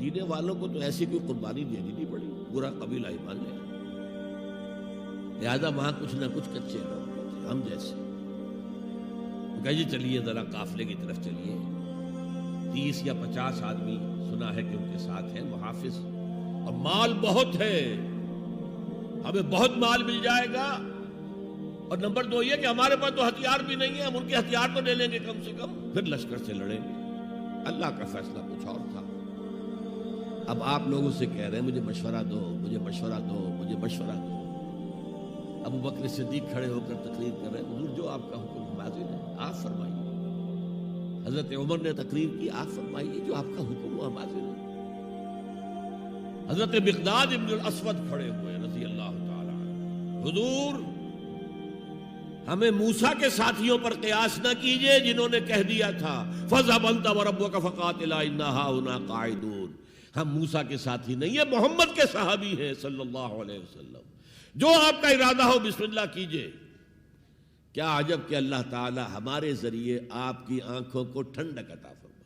مدینے والوں کو تو ایسی کوئی قربانی دینی نہیں پڑی، پورا قبیلہ ایمان لے آیا۔ لہٰذا وہاں کچھ نہ کچھ کچے لوگ تھے ہم جیسے۔ کہ جی چلیے ذرا قافلے کی طرف چلیے، 30 یا 50 آدمی سنا ہے کہ ان کے ساتھ ہیں محافظ، اور مال بہت ہے، ہمیں بہت مال مل جائے گا، اور نمبر 2 یہ کہ ہمارے پاس تو ہتھیار بھی نہیں ہے، ہم ان کے ہتھیار تو لے لیں گے کم سے کم، پھر لشکر سے لڑیں گے۔ اللہ کا فیصلہ کچھ اور تھا۔ اب آپ لوگوں سے کہہ رہے ہیں مجھے مشورہ دو، مجھے مشورہ دو، مجھے مشورہ دو۔ ابو بکر صدیق کھڑے ہو کر تقریر کر رہے ہیں، حضور جو آپ کا حکم حاضر ہے آپ فرمائیے۔ حضرت عمر نے تقریر کی، آپ فرمائیے جو آپ کا حکم ہو ہم حاضر ہیں۔ حضرت مقداد ابن الاسود کھڑے ہوئے رضی اللہ تعالی عنہ، حضور ہمیں موسیٰ کے ساتھیوں پر قیاس نہ کیجئے جنہوں نے کہہ دیا تھا فَاذْهَبْ أَنْتَ وَرَبُّكَ فَقَاتِلَا إِنَّا هَاهُنَا قَاعِدُونَ۔ ہم موسیٰ کے ساتھی نہیں ہیں، محمد کے صحابی ہیں صلی اللہ علیہ وسلم، جو آپ کا ارادہ ہو بسم اللہ کیجئے۔ کیا عجب کہ اللہ تعالی ہمارے ذریعے آپ کی آنکھوں کو ٹھنڈک عطا فرمائے۔